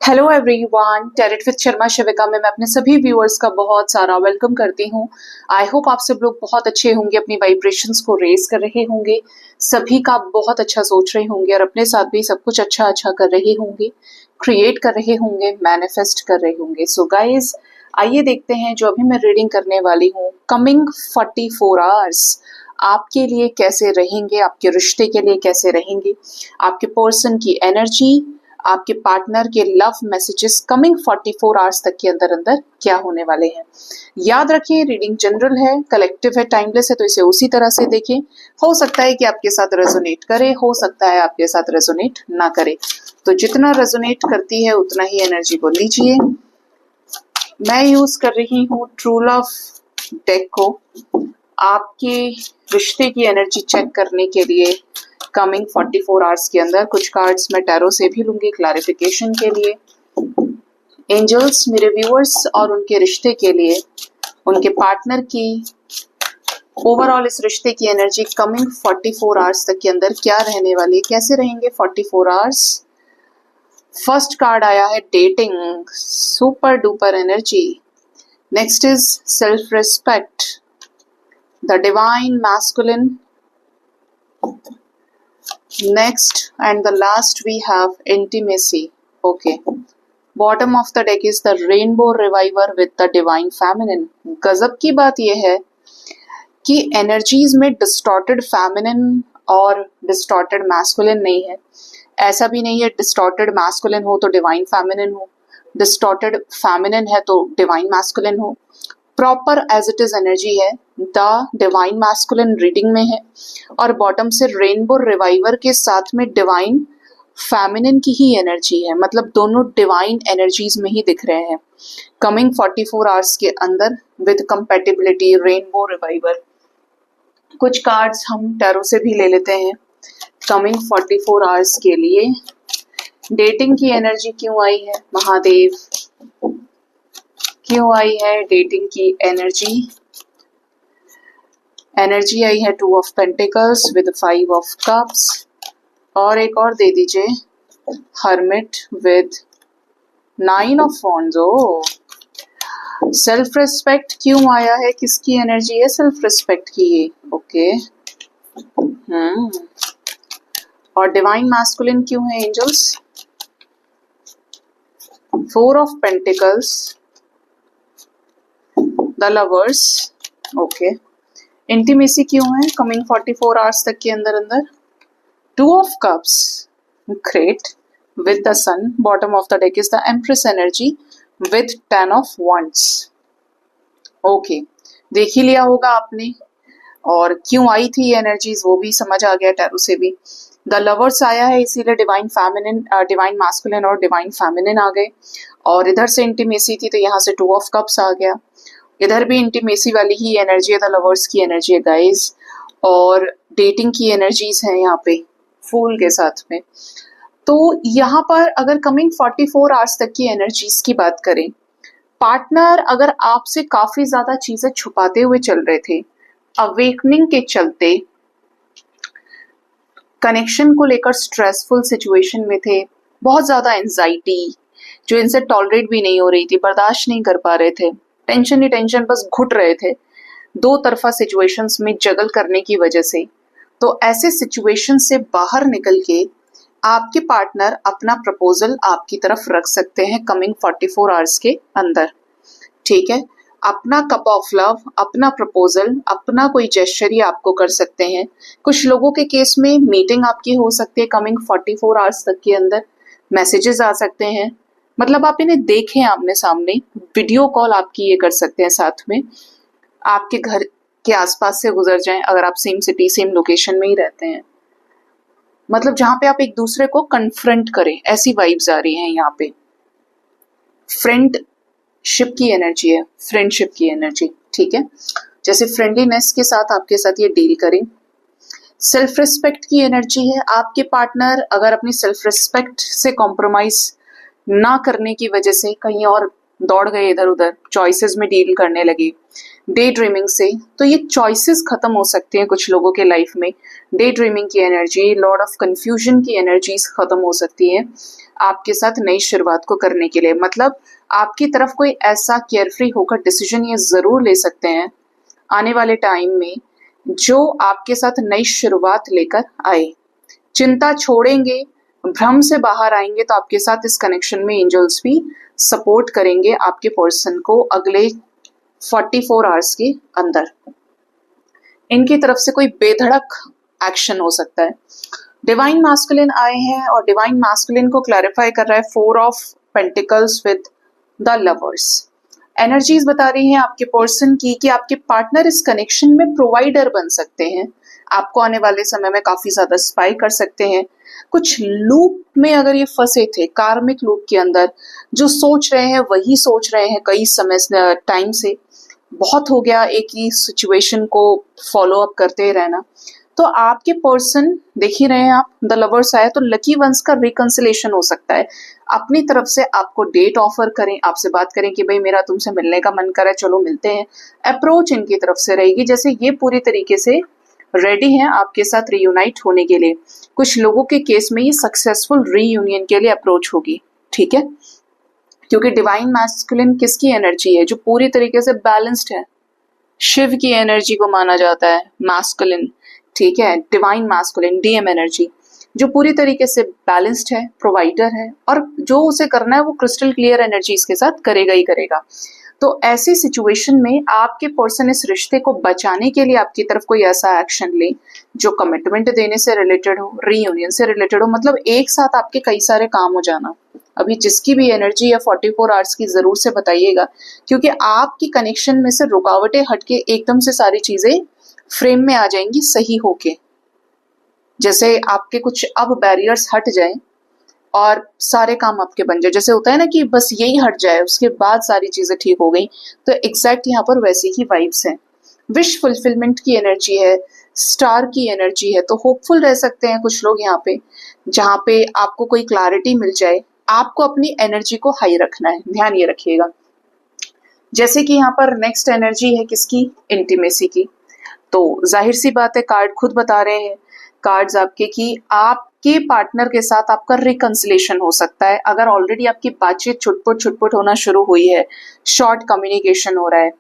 Hello everyone, tarot with Sharma Shivika में मैं अपने सभी व्यूअर्स का बहुत सारा वेलकम करती हूँ। आई होप आप सब लोग बहुत अच्छे होंगे, अपनी वाइब्रेशंस को रेज कर रहे होंगे, सभी का बहुत अच्छा सोच रहे होंगे और अपने साथ भी सब कुछ अच्छा अच्छा कर रहे होंगे, क्रिएट कर रहे होंगे, मैनिफेस्ट कर रहे होंगे। सो गाइज, आइए देखते हैं जो अभी मैं रीडिंग करने वाली हूँ, कमिंग 44 आवर्स आपके लिए कैसे रहेंगे, आपके रिश्ते के लिए कैसे रहेंगे, आपके पर्सन की एनर्जी, आपके पार्टनर के लव मैसेजेस कमिंग 44 आवर्स तक के अंदर अंदर क्या होने वाले हैं। याद रखिए, रीडिंग जनरल है, कलेक्टिव है, टाइमलेस है, तो इसे उसी तरह से देखें। हो सकता है कि आपके साथ रेजोनेट करे, हो सकता है आपके साथ रेजोनेट ना करे, तो जितना रेजोनेट करती है उतना ही एनर्जी को लीजिए। मैं यूज कर रही हूँ ट्रू लव डेक को आपके रिश्ते की एनर्जी चेक करने के लिए। कमिंग 44 आवर्स के अंदर कुछ कार्ड्स मैं टैरो से भी लूंगी क्लैरिफिकेशन के लिए। एंजल्स मेरे व्यूअर्स और उनके रिश्ते के लिए, उनके पार्टनर की ओवरऑल इस रिश्ते की एनर्जी कमिंग 44 आवर्स तक के अंदर क्या रहने वाली है, कैसे रहेंगे 44 आवर्स। फर्स्ट कार्ड आया है dating, super duper energy. Next is self respect, the divine masculine. Next and the last we have intimacy. Okay. Bottom of the deck is the rainbow reviver with the divine feminine. गजब की बात यह है कि energies में distorted feminine और distorted masculine नहीं है। ऐसा भी नहीं है डिस्टॉर्टेड मैस्कुलिन हो तो डिवाइन फेमिनिन हो, डिस्टॉर्टेड फेमिनिन है तो डिवाइन मैस्कुलिन हो। Proper as it is energy है, द डिवाइन मैस्कुलिन रीडिंग में है और बॉटम से रेनबो रिवाइवर के साथ में डिवाइन फेमिनिन की ही एनर्जी है, मतलब दोनों डिवाइन एनर्जीज में ही दिख रहे हैं कमिंग 44 आवर्स के अंदर विद कंपैटिबिलिटी रेनबो रिवाइवर। कुछ कार्ड्स हम टैरो से भी ले लेते हैं कमिंग 44 आवर्स के लिए। डेटिंग की एनर्जी क्यों आई है महादेव, क्यों आई है डेटिंग की एनर्जी। एनर्जी आई है 2 of pentacles with 5 of cups और एक और दे दीजिए hermit with 9 of wands. Oh, self respect क्यों आया है, किसकी एनर्जी है सेल्फ रिस्पेक्ट की ये। ओके, और डिवाइन मैस्कुलिन क्यों है angels. 4 of pentacles, the lovers. Okay, intimacy क्यों है कमिंग 44 आवर्स तक के अंदर अंदर। 2 of cups, great, with the sun. Bottom of the deck is the empress energy with 10 of wands. Okay, देख ही लिया होगा आपने और क्यों आई थी ये एनर्जीज वो भी समझ आ गया टैरो से भी। द लवर्स आया है इसीलिए डिवाइन फेमिनिन, डिवाइन मैस्कुलिन और डिवाइन फेमिनिन आ गए और इधर से इंटीमेसी थी तो यहाँ से 2 ऑफ कप्स आ गया। इधर भी इंटीमेसी वाली ही एनर्जी है, द लवर्स की एनर्जी है गाइज, और डेटिंग की एनर्जीज है यहाँ पे फूल के साथ में। तो यहाँ पर अगर कमिंग 44 आवर्स तक की एनर्जीज की बात करें, पार्टनर अगर आपसे काफी ज्यादा चीजें छुपाते हुए चल रहे थे, अवेकनिंग के चलते कनेक्शन को लेकर स्ट्रेसफुल सिचुएशन में थे, बहुत ज्यादा एंजाइटी जो इनसे टॉलरेट भी नहीं हो रही थी, बर्दाश्त नहीं कर पा रहे थे, टेंशन ही टेंशन बस घुट रहे थे दो तरफा सिचुएशंस में जगल करने की वजह से। तो ऐसे सिचुएशन से बाहर निकल के आपके पार्टनर अपना प्रपोजल आपकी तरफ रख सकते हैं कमिंग 44 आवर्स के अंदर। ठीक है, अपना कप ऑफ लव, अपना प्रपोजल, अपना कोई जेस्चर ही आपको कर सकते हैं। कुछ लोगों के केस में मीटिंग आपकी हो सकती है कमिंग 44 आवर्स तक के अंदर, मैसेजेस आ सकते हैं, मतलब आप इन्हें देखें आमने सामने, वीडियो कॉल आपकी ये कर सकते हैं, साथ में आपके घर के आसपास से गुजर जाएं अगर आप सेम सिटी सेम लोकेशन में ही रहते हैं, मतलब जहां पे आप एक दूसरे को कन्फ्रंट करें, ऐसी वाइब्स आ रही हैं यहाँ पे। फ्रेंडशिप की एनर्जी है, फ्रेंडशिप की एनर्जी, ठीक है, जैसे फ्रेंडलीनेस के साथ आपके साथ ये डील करें। सेल्फ रिस्पेक्ट की एनर्जी है, आपके पार्टनर अगर अपनी सेल्फ रिस्पेक्ट से कॉम्प्रोमाइज ना करने की वजह से कहीं और दौड़ गए इधर उधर, चॉइसेस में डील करने लगे डे ड्रीमिंग से, तो ये चॉइसेस खत्म हो सकती हैं कुछ लोगों के लाइफ में। डे ड्रीमिंग की एनर्जी, लॉर्ड ऑफ कंफ्यूजन की एनर्जीज खत्म हो सकती हैं। आपके साथ नई शुरुआत को करने के लिए। मतलब आपकी तरफ कोई ऐसा केयरफ्री होकर डिसीजन ये जरूर ले सकते हैं आने वाले टाइम में जो आपके साथ नई शुरुआत लेकर आए। चिंता छोड़ेंगे, भ्रम से बाहर आएंगे तो आपके साथ इस कनेक्शन में एंजल्स भी सपोर्ट करेंगे आपके पर्सन को अगले 44 आवर्स के अंदर। इनकी तरफ से कोई बेधड़क एक्शन हो सकता है। डिवाइन मास्कुलिन आए हैं और डिवाइन मास्कुलिन को क्लैरिफाई कर रहा है 4 of pentacles with the lovers. Energies बता रही हैं आपके पर्सन की कि आपके पार्टनर इस कनेक्शन में प्रोवाइडर बन सकते हैं, आपको आने वाले समय में काफी ज्यादा स्पाई कर सकते हैं। कुछ लूप में अगर ये फंसे थे, कार्मिक लूप के अंदर, जो सोच रहे हैं वही सोच रहे हैं कई समय टाइम से, बहुत हो गया एक ही सिचुएशन को फॉलो अप करते रहना, तो आपके पर्सन देख ही रहे हैं आप, द लवर्स आया तो लकी वंस का रिकंसिलेशन हो सकता है। अपनी तरफ से आपको डेट ऑफर करें, आपसे बात करें कि भाई मेरा तुमसे मिलने का मन कर रहा है, चलो मिलते हैं। अप्रोच इनकी तरफ से रहेगी जैसे ये पूरी तरीके से रेडी हैं आपके साथ रीयूनाइट होने के लिए। कुछ लोगों के केस में ये सक्सेसफुल रीयूनियन के लिए अप्रोच होगी, ठीक है, क्योंकि डिवाइन मैस्कुलिन किसकी एनर्जी है? जो पूरी तरीके से बैलेंस्ड है, शिव की एनर्जी को माना जाता है मैस्कुलिन, ठीक है, डिवाइन मैस्कुलिन डीएम एनर्जी, जो पूरी तरीके से बैलेंस्ड है, प्रोवाइडर है, और जो उसे करना है वो क्रिस्टल क्लियर एनर्जीज के साथ करेगा ही करेगा। तो ऐसी सिचुएशन में आपके पर्सन इस रिश्ते को बचाने के लिए आपकी तरफ कोई ऐसा एक्शन ले जो कमिटमेंट देने से रिलेटेड हो, रीयूनियन से रिलेटेड हो, मतलब एक साथ आपके कई सारे काम हो जाना। अभी जिसकी भी एनर्जी है 44 आवर्स की जरूर से बताइएगा, क्योंकि आपकी कनेक्शन में से रुकावटें हटके एकदम से सारी चीजें फ्रेम में आ जाएंगी सही होके। जैसे आपके कुछ अब बैरियर्स हट जाएं और सारे काम आपके बन जाए, जैसे होता है ना कि बस यही हट जाए उसके बाद सारी चीजें ठीक हो गई, तो एग्जैक्ट यहाँ पर वैसी ही वाइब्स हैं। विश फुलफिलमेंट की एनर्जी है, स्टार की एनर्जी है, तो होपफुल रह सकते हैं कुछ लोग यहाँ पे, जहाँ पे आपको कोई क्लैरिटी मिल जाए। आपको अपनी एनर्जी को हाई रखना है, ध्यान ये रखिएगा। जैसे कि यहाँ पर नेक्स्ट एनर्जी है किसकी? इंटीमेसी की। तो जाहिर सी बात है कार्ड खुद बता रहे हैं, कार्ड्स आपके, कि आपके पार्टनर के साथ आपका रिकंसिलेशन हो सकता है। अगर ऑलरेडी आपकी बातचीत छुटपुट होना शुरू हुई है, शॉर्ट कम्युनिकेशन हो रहा है,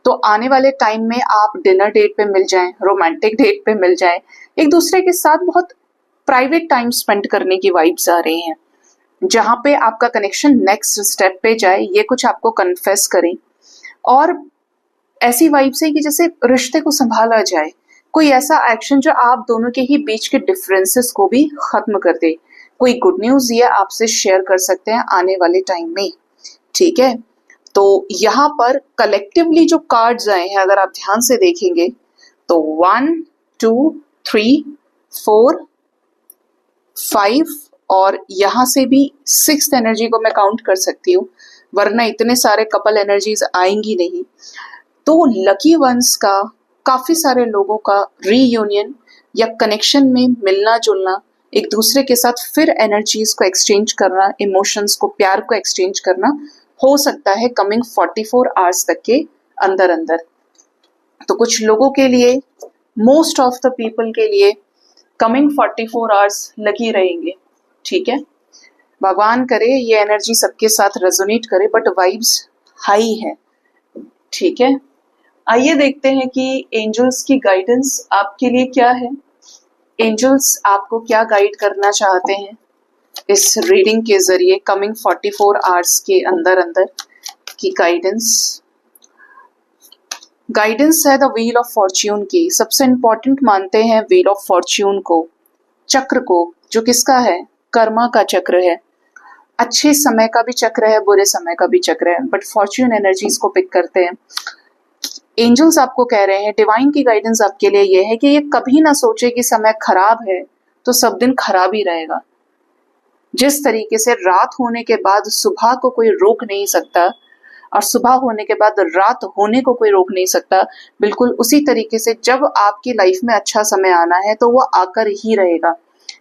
तो आने वाले टाइम में आप डिनर डेट पे मिल जाएं, रोमांटिक डेट पे मिल जाएं, एक दूसरे के साथ बहुत प्राइवेट टाइम स्पेंड करने की वाइब्स आ रही हैं, जहां पे आपका कनेक्शन नेक्स्ट स्टेप पे जाए, ये कुछ आपको कन्फेस करें। और ऐसी वाइब्स है कि जैसे रिश्ते को संभाला जाए, कोई ऐसा एक्शन जो आप दोनों के ही बीच के डिफरेंसेस को भी खत्म कर दे। कोई गुड न्यूज ये आपसे शेयर कर सकते हैं आने वाले टाइम में, ठीक है। तो यहाँ पर कलेक्टिवली जो कार्ड्स आए हैं अगर आप ध्यान से देखेंगे तो 1 2 3 4 5 और यहाँ से भी 6th एनर्जी को मैं काउंट कर सकती हूँ, वरना इतने सारे कपल एनर्जीज आएंगी नहीं। तो लकी वंस का, काफी सारे लोगों का रीयूनियन या कनेक्शन में मिलना जुलना, एक दूसरे के साथ फिर एनर्जीज को एक्सचेंज करना, इमोशंस को, प्यार को एक्सचेंज करना हो सकता है कमिंग 44 आवर्स तक के अंदर अंदर। तो कुछ लोगों के लिए, मोस्ट ऑफ द पीपल के लिए कमिंग 44 आवर्स लगी रहेंगे, ठीक है। भगवान करे ये एनर्जी सबके साथ रेजोनेट करे, बट वाइब्स हाई है, ठीक है। आइए देखते हैं कि एंजल्स की गाइडेंस आपके लिए क्या है। एंजल्स आपको क्या गाइड करना चाहते हैं इस रीडिंग के जरिए कमिंग 44 आवर्स के अंदर अंदर की गाइडेंस। गाइडेंस है द व्हील ऑफ फॉर्च्यून की। सबसे इंपॉर्टेंट मानते हैं व्हील ऑफ फॉर्च्यून को, चक्र को, जो किसका है? कर्मा का चक्र है। अच्छे समय का भी चक्र है, बुरे समय का भी चक्र है, बट फॉर्च्यून एनर्जीज को पिक करते हैं। एंजल्स आपको कह रहे हैं, डिवाइन की गाइडेंस आपके लिए ये है कि ये कभी ना सोचे कि समय खराब है तो सब दिन खराब ही रहेगा। जिस तरीके से रात होने के बाद सुबह को कोई रोक नहीं सकता और सुबह होने के बाद रात होने को कोई रोक नहीं सकता, बिल्कुल उसी तरीके से जब आपकी लाइफ में अच्छा समय आना है तो वो आकर ही रहेगा।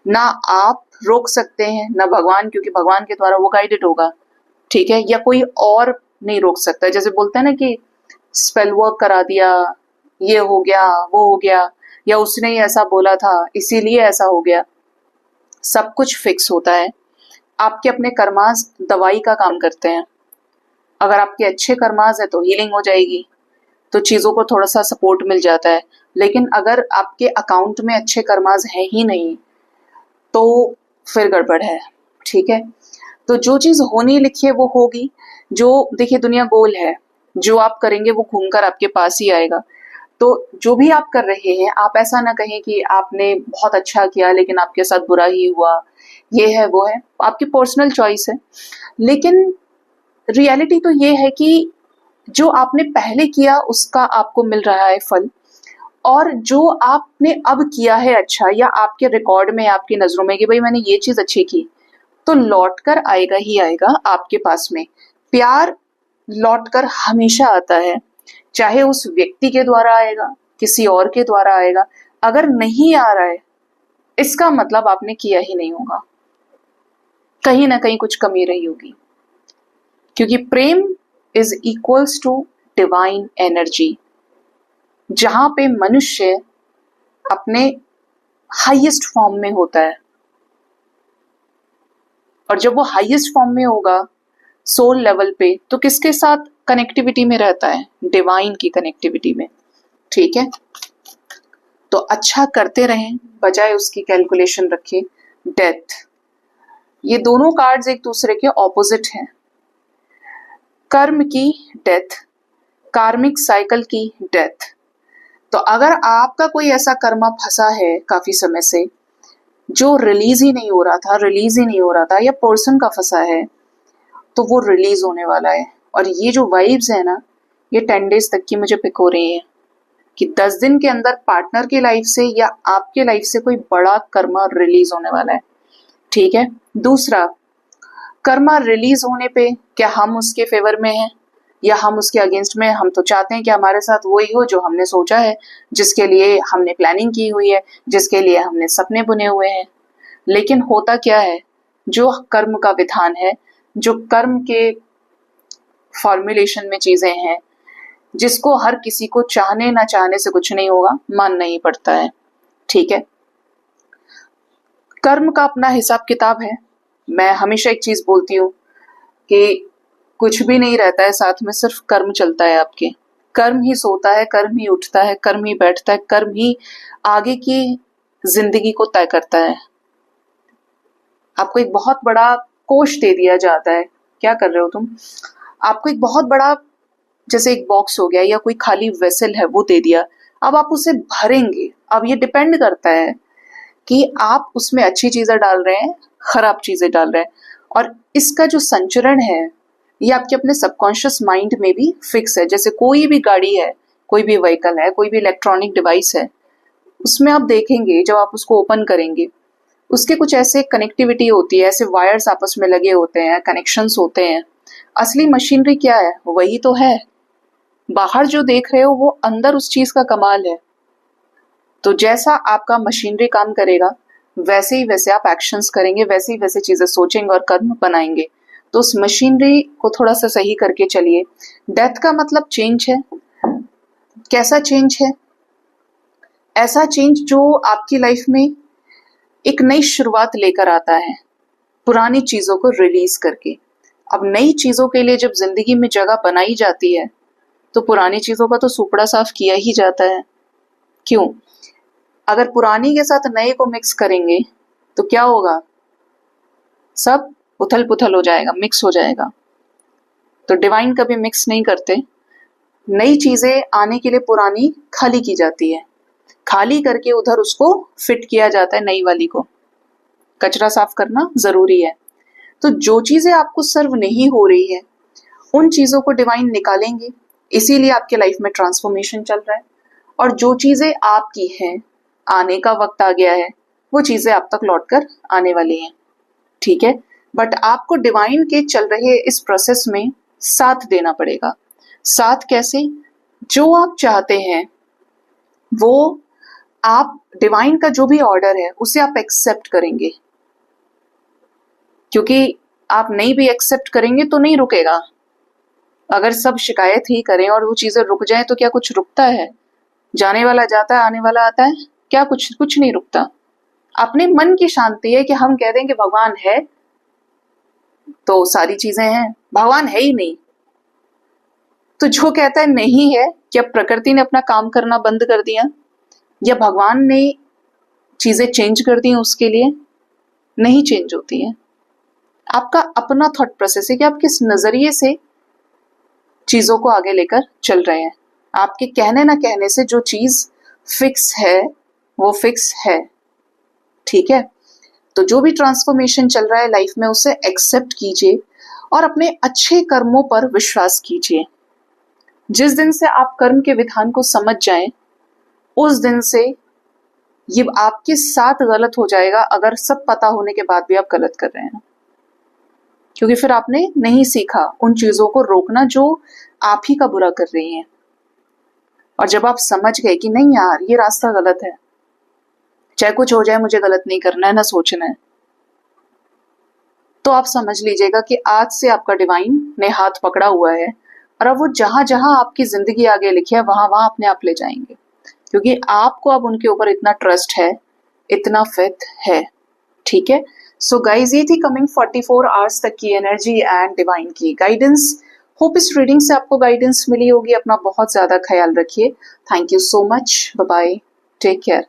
ना आप रोक सकते हैं ना भगवान, क्योंकि भगवान के द्वारा वो गाइडेड होगा, ठीक है, या कोई और नहीं रोक सकता। जैसे बोलते हैं ना कि स्पेल वर्क करा दिया, ये हो गया, वो हो गया, या उसने ही ऐसा बोला था इसीलिए ऐसा हो गया। सब कुछ फिक्स होता है, आपके अपने कर्मास दवाई का काम करते हैं। अगर आपके अच्छे कर्मास है तो हीलिंग हो जाएगी, तो चीज़ों को थोड़ा सा सपोर्ट मिल जाता है। लेकिन अगर आपके अकाउंट में अच्छे कर्मास है ही नहीं तो फिर गड़बड़ है। ठीक है, तो जो चीज़ होनी लिखी है वो होगी। जो देखिए दुनिया गोल है, जो आप करेंगे वो घूमकर आपके पास ही आएगा। तो जो भी आप कर रहे हैं, आप ऐसा ना कहें कि आपने बहुत अच्छा किया लेकिन आपके साथ बुरा ही हुआ, ये है वो है, आपकी पर्सनल चॉइस है। लेकिन रियलिटी तो ये है कि जो आपने पहले किया उसका आपको मिल रहा है फल, और जो आपने अब किया है अच्छा, या आपके रिकॉर्ड में, आपकी नजरों में कि भाई मैंने ये चीज अच्छी की, तो लौट कर आएगा ही आएगा आपके पास में। प्यार लौट कर हमेशा आता है, चाहे उस व्यक्ति के द्वारा आएगा, किसी और के द्वारा आएगा। अगर नहीं आ रहा है इसका मतलब आपने किया ही नहीं होगा, कहीं ना कहीं कुछ कमी रही होगी। क्योंकि प्रेम is equals to divine energy, जहां पे मनुष्य अपने हाईएस्ट फॉर्म में होता है। और जब वो हाईएस्ट फॉर्म में होगा सोल लेवल पे, तो किसके साथ कनेक्टिविटी में रहता है? डिवाइन की कनेक्टिविटी में। ठीक है, तो अच्छा करते रहें बजाय उसकी कैलकुलेशन रखें। डेथ, ये दोनों कार्ड्स एक दूसरे के ऑपोजिट हैं। कर्म की डेथ, कार्मिक साइकिल की डेथ। तो अगर आपका कोई ऐसा कर्मा फंसा है काफी समय से, जो रिलीज ही नहीं हो रहा था, या पर्सन का फंसा है, तो वो रिलीज होने वाला है। और ये जो वाइब्स है ना, ये 10 डेज तक की मुझे पिक हो रही है कि 10 दिन के अंदर पार्टनर की लाइफ से या आपके लाइफ से कोई बड़ा कर्मा रिलीज होने वाला है। ठीक है, दूसरा, कर्मा रिलीज होने पे क्या हम उसके फेवर में हैं या हम उसके अगेंस्ट में? हम तो चाहते हैं कि हमारे साथ वही हो जो हमने सोचा है, जिसके लिए हमने प्लानिंग की हुई है, जिसके लिए हमने सपने बुने हुए हैं। लेकिन होता क्या है, जो कर्म का विधान है, जो कर्म के फॉर्मुलेशन में चीजें हैं, जिसको हर किसी को चाहने ना चाहने से कुछ नहीं होगा, मानना ही पड़ता है। ठीक है, कर्म का अपना हिसाब किताब है। मैं हमेशा एक चीज बोलती हूँ कि कुछ भी नहीं रहता है साथ में, सिर्फ कर्म चलता है आपके। कर्म ही सोता है, कर्म ही उठता है, कर्म ही बैठता है, कर्म ही आगे की जिंदगी को तय करता है। आपको एक बहुत बड़ा कोष दे दिया जाता है, क्या कर रहे हो तुम? आपको एक बहुत बड़ा, जैसे एक बॉक्स हो गया या कोई खाली वेसल है, वो दे दिया। अब आप उसे भरेंगे। अब ये डिपेंड करता है कि आप उसमें अच्छी चीजें डाल रहे हैं, खराब चीजें डाल रहे हैं। और इसका जो संचरण है ये आपके अपने सबकॉन्शियस माइंड में भी फिक्स है। जैसे कोई भी गाड़ी है, कोई भी व्हीकल है, कोई भी इलेक्ट्रॉनिक डिवाइस है, उसमें आप देखेंगे जब आप उसको ओपन करेंगे, उसके कुछ ऐसे कनेक्टिविटी होती है, ऐसे वायर्स आपस में लगे होते हैं, कनेक्शंस होते हैं। असली मशीनरी क्या है? वही तो है। बाहर जो देख रहे हो वो अंदर उस चीज का कमाल है। तो जैसा आपका मशीनरी काम करेगा, वैसे ही वैसे आप एक्शंस करेंगे, वैसे ही वैसे चीजें सोचेंगे और कर्म बनाएंगे। तो उस मशीनरी को थोड़ा सा सही करके चलिए। डेथ का मतलब चेंज है। कैसा चेंज है? ऐसा चेंज जो आपकी लाइफ में एक नई शुरुआत लेकर आता है, पुरानी चीजों को रिलीज करके। अब नई चीजों के लिए जब जिंदगी में जगह बनाई जाती है, तो पुरानी चीजों का तो सुपड़ा साफ किया ही जाता है। क्यों? अगर पुरानी के साथ नए को मिक्स करेंगे तो क्या होगा? सब उथल पुथल हो जाएगा, मिक्स हो जाएगा। तो डिवाइन कभी मिक्स नहीं करते। नई चीजें आने के लिए पुरानी खाली की जाती है, खाली करके उधर उसको फिट किया जाता है नई वाली को। कचरा साफ करना जरूरी है। तो जो चीजें आपको सर्व नहीं हो रही है, उन चीजों को डिवाइन निकालेंगे। इसीलिए आपके लाइफ में ट्रांसफॉर्मेशन चल रहा है। और जो चीजें आपकी हैं, आने का वक्त आ गया है, वो चीजें आप तक लौटकर आने वाली हैं। ठीक है, बट आपको डिवाइन के चल रहे इस प्रोसेस में साथ देना पड़ेगा। साथ कैसे? जो आप चाहते हैं वो आप, डिवाइन का जो भी ऑर्डर है उसे आप एक्सेप्ट करेंगे। क्योंकि आप नहीं भी एक्सेप्ट करेंगे तो नहीं रुकेगा। अगर सब शिकायत ही करें और वो चीजें रुक जाएं तो क्या कुछ रुकता है? जाने वाला जाता है, आने वाला आता है, क्या कुछ नहीं रुकता। अपने मन की शांति है कि हम कह दें कि भगवान है, तो सारी चीजें हैं, भगवान है ही नहीं। तो जो कहता है नहीं है, क्या प्रकृति ने अपना काम करना बंद कर दिया या भगवान ने चीजें चेंज कर दी उसके लिए? नहीं चेंज होती है। आपका अपना थॉट प्रोसेस है कि आप किस नजरिए से चीजों को आगे लेकर चल रहे हैं। आपके कहने ना कहने से जो चीज फिक्स है वो फिक्स है, ठीक है। तो जो भी ट्रांसफॉर्मेशन चल रहा है लाइफ में उसे एक्सेप्ट कीजिए और अपने अच्छे कर्मों पर विश्वास कीजिए। जिस दिन से आप कर्म के विधान को समझ जाएं, उस दिन से ये आपके साथ गलत हो जाएगा, अगर सब पता होने के बाद भी आप गलत कर रहे हैं, क्योंकि फिर आपने नहीं सीखा उन चीजों को रोकना जो आप ही का बुरा कर रही हैं। और जब आप समझ गए कि नहीं यार ये रास्ता गलत है, चाहे कुछ हो जाए मुझे गलत नहीं करना है ना सोचना है, तो आप समझ लीजिएगा कि आज से आपका डिवाइन ने हाथ पकड़ा हुआ है और अब वो जहां जहां आपकी जिंदगी आगे लिखी है वहां वहां अपने आप ले जाएंगे, क्योंकि आपको अब उनके ऊपर इतना ट्रस्ट है, इतना फेथ है, ठीक है। सो गाइज, ये थी कमिंग 44 आवर्स तक की एनर्जी एंड डिवाइन की गाइडेंस। होप इस रीडिंग से आपको गाइडेंस मिली होगी। अपना बहुत ज्यादा ख्याल रखिए। Thank you so much. Bye bye, take care.